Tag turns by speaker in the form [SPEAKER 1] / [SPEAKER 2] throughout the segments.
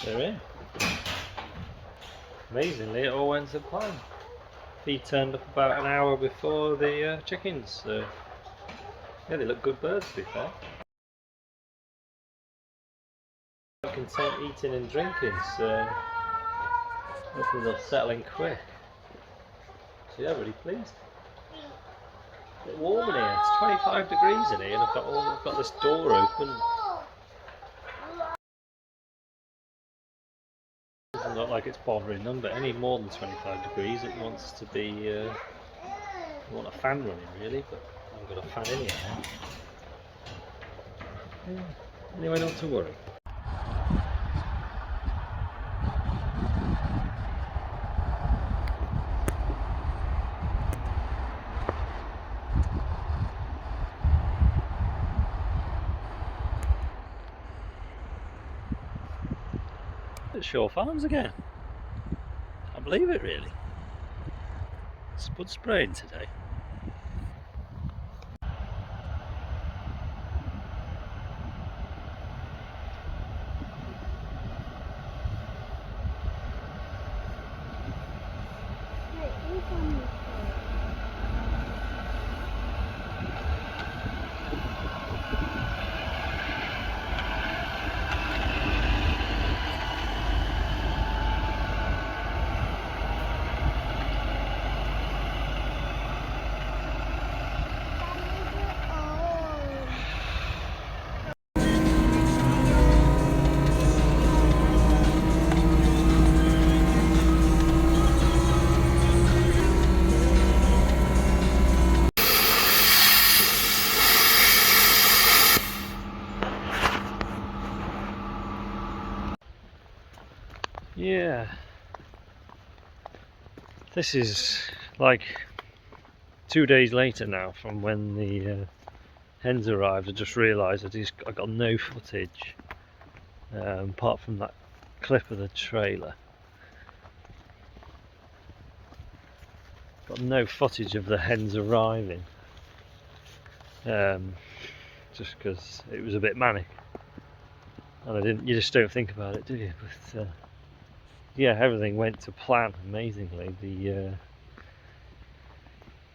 [SPEAKER 1] They're in. Amazingly, it all went to plan. He turned up about an hour before the chickens, so yeah, they look good birds to be fair. Content eating and drinking, so hopefully they'll settle in quick. So yeah, really pleased. A bit warm in here, it's 25 degrees in here and I've got this door open. It doesn't look like it's bothering them, but any more than 25 degrees it wants to be, I want a fan running really, but I haven't got a fan in here now. Yeah. Anyway, not to worry. It's Shore Farms again. Can't believe it really. Spud spraying today. Yeah, this is like 2 days later now from when the hens arrived. I just realised I got no footage apart from that clip of the trailer. Got no footage of the hens arriving, just because it was a bit manic, and you just don't think about it, do you? But yeah, everything went to plan amazingly.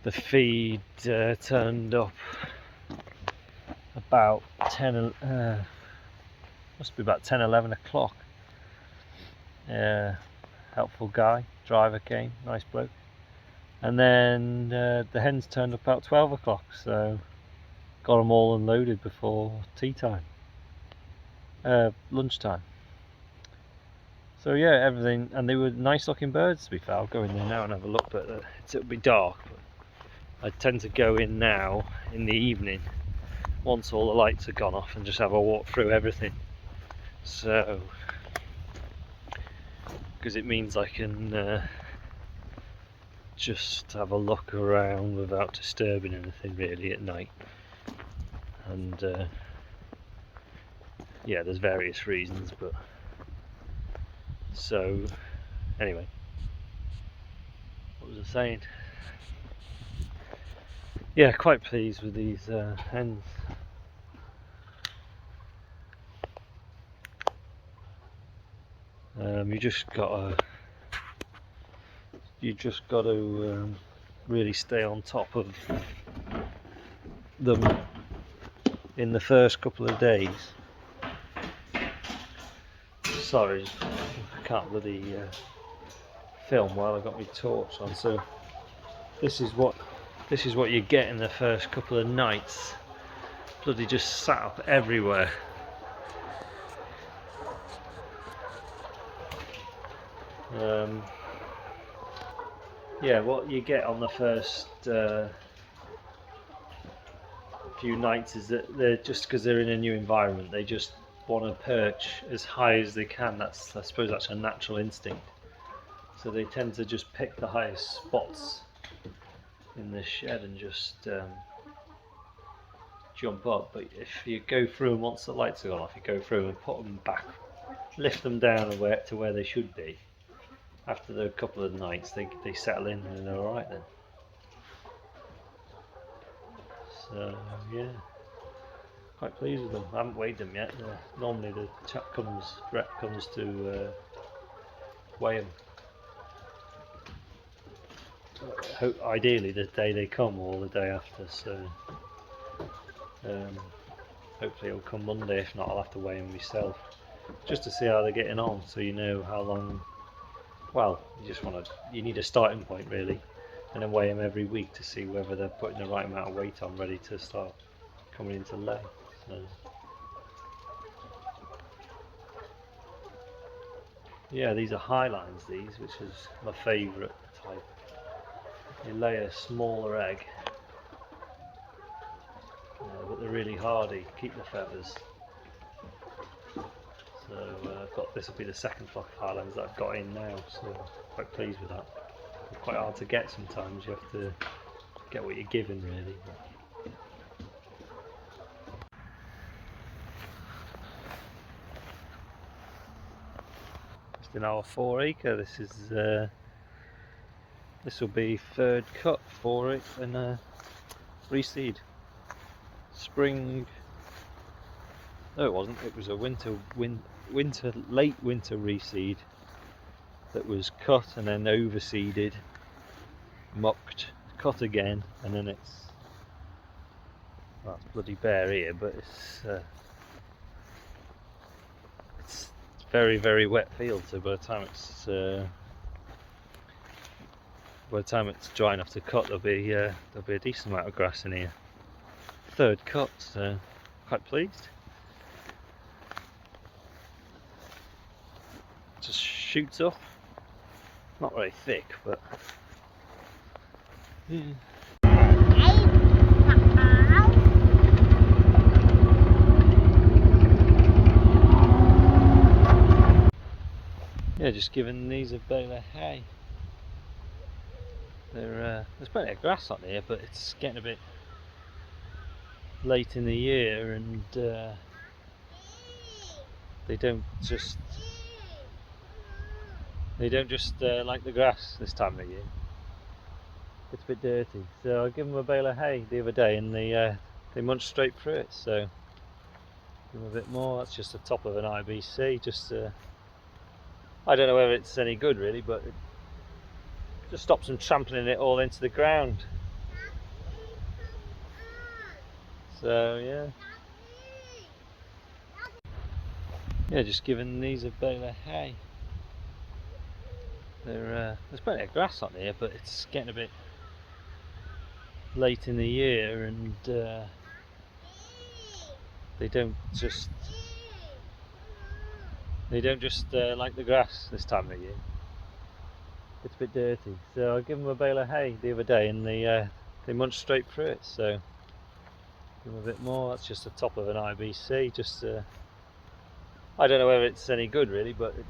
[SPEAKER 1] The feed turned up about 10, must be about 10-11 o'clock. Helpful guy, driver came, nice bloke. And then the hens turned up about 12 o'clock, so got them all unloaded before tea time, lunchtime. So yeah, everything, and they were nice looking birds to be fair. I'll go in there now and have a look, but it'll be dark. But I tend to go in now in the evening once all the lights are gone off and just have a walk through everything. So, because it means I can just have a look around without disturbing anything really at night. And yeah, there's various reasons, but so anyway, what was I saying? Yeah, quite pleased with these hens. You just got to really stay on top of them in the first couple of days. Sorry, I can't bloody film while I've got my torch on. So this is what you get in the first couple of nights. Bloody just sat up everywhere. Yeah, what you get on the first few nights is that they're just, because they're in a new environment, they just want to perch as high as they can. I suppose that's a natural instinct. So they tend to just pick the highest spots in the shed and just jump up. But if you go through them once the lights are gone off, you go through and put them back, lift them down to where they should be. After the couple of nights, they settle in and they're all right then. So yeah, quite pleased with them. I haven't weighed them yet. Normally the rep comes to weigh them. Ideally the day they come or the day after, so hopefully it'll come Monday. If not, I'll have to weigh them myself just to see how they're getting on, so you know how long. Well, you need a starting point really, and then weigh them every week to see whether they're putting the right amount of weight on, ready to start coming into lay. So yeah, these are Highlines, which is my favourite type. They lay a smaller egg, but they're really hardy, keep the feathers. So this will be the second flock of Highlines that I've got in now, so quite pleased with that. They're quite hard to get sometimes, you have to get what you're given really. Just in our 4 acre, this will be third cut for it, and reseed. Spring. No, it wasn't. It was a late winter reseed that was cut and then overseeded, mucked, cut again, and then it's bloody bare here, but it's very, very wet field. So by the time it's dry enough to cut, there'll be a decent amount of grass in here. Third cut, so quite pleased. Just shoots up, not very thick, but yeah. Yeah, just giving these a bale of hay. There's plenty of grass on here, but it's getting a bit late in the year, and they don't just like the grass this time of year. It's a bit dirty, so I gave them a bale of hay the other day, and they munched straight through it. So give them a bit more. That's just the top of an IBC. I don't know whether it's any good really, but it just stops them trampling it all into the ground. So yeah, just giving these a bale of hay. There's plenty of grass on here, but it's getting a bit late in the year, and they don't just like the grass this time of year. It's a bit dirty, so I gave them a bale of hay the other day, and they munched straight through it. So give them a bit more. That's just the top of an IBC. I don't know whether it's any good really, but it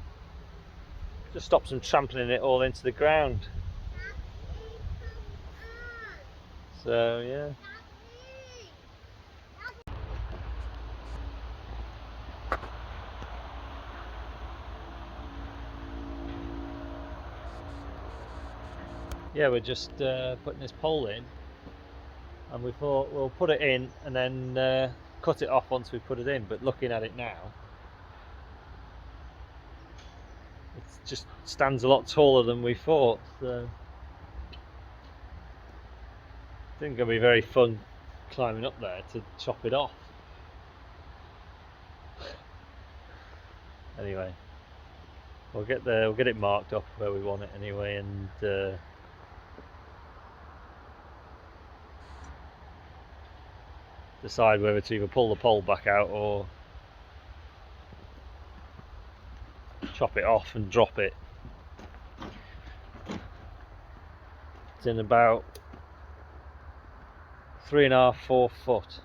[SPEAKER 1] just stops them trampling it all into the ground. So yeah. Yeah, we're just putting this pole in, and we thought we'll put it in and then cut it off once we put it in. But looking at it now, it just stands a lot taller than we thought. So I think it'll be very fun climbing up there to chop it off. Anyway, we'll get there. We'll get it marked up where we want it anyway, and decide whether to either pull the pole back out or chop it off and drop it. It's in about 3.5–4 foot,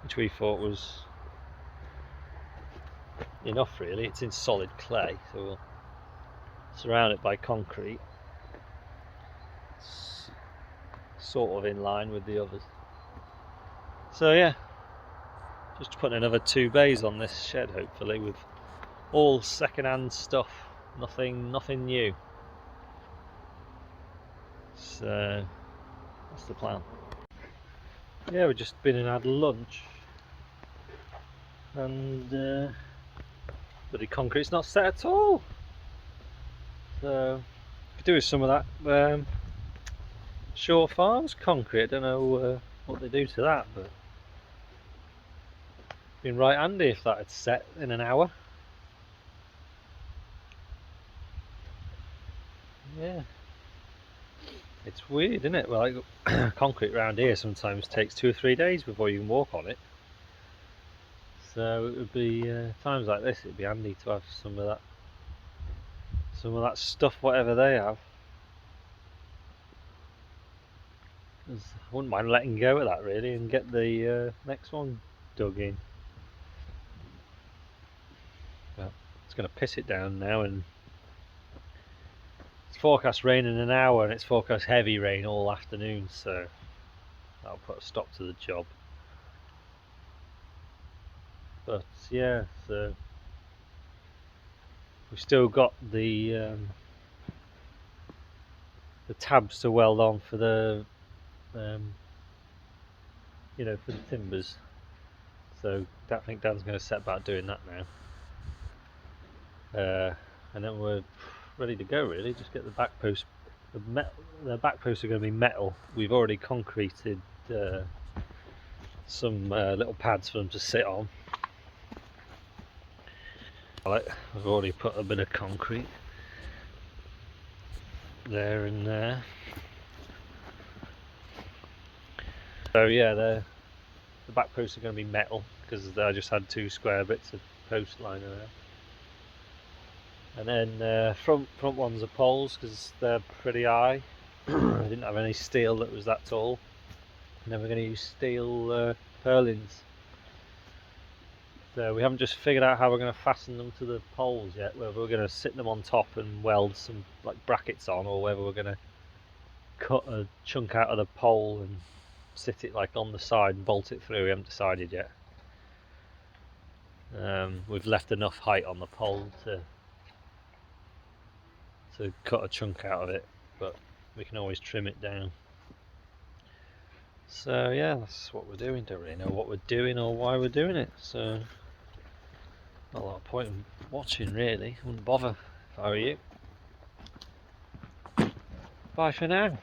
[SPEAKER 1] which we thought was enough really. It's in solid clay, so we'll surround it by concrete. It's sort of in line with the others. So yeah, just putting another 2 bays on this shed, hopefully, with all second-hand stuff, nothing new. So that's the plan. yeah, we've just been and had lunch, and bloody concrete's not set at all. So could do with some of that Shore Farms concrete. I don't know what they do to that, but been right handy if that had set in an hour. Yeah, it's weird, isn't it? Well, like, concrete around here sometimes takes 2 or 3 days before you can walk on it. So it would be times like this. It'd be handy to have some of that stuff, whatever they have. 'Cause I wouldn't mind letting go of that really and get the next one dug in. But it's going to piss it down now, and it's forecast rain in an hour, and it's forecast heavy rain all afternoon. So that'll put a stop to the job. But yeah, so we've still got the tabs to weld on for the for the timbers. So I think Dan's going to set about doing that now, and then we're ready to go. Really, just get the back post. The back posts are going to be metal. We've already concreted some little pads for them to sit on. We've already put a bit of concrete there and there. So yeah, the back posts are going to be metal because I just had 2 square bits of post liner there. And then front ones are poles because they're pretty high. I didn't have any steel that was that tall. And then we're going to use steel purlins. So we haven't just figured out how we're going to fasten them to the poles yet, whether we're going to sit them on top and weld some like brackets on, or whether we're going to cut a chunk out of the pole and sit it like on the side and bolt it through. We haven't decided yet. We've left enough height on the pole to cut a chunk out of it, but we can always trim it down. So yeah, that's what we're doing. Don't really know what we're doing or why we're doing it, so not a lot of point in watching really. Wouldn't bother if I were you. Bye for now.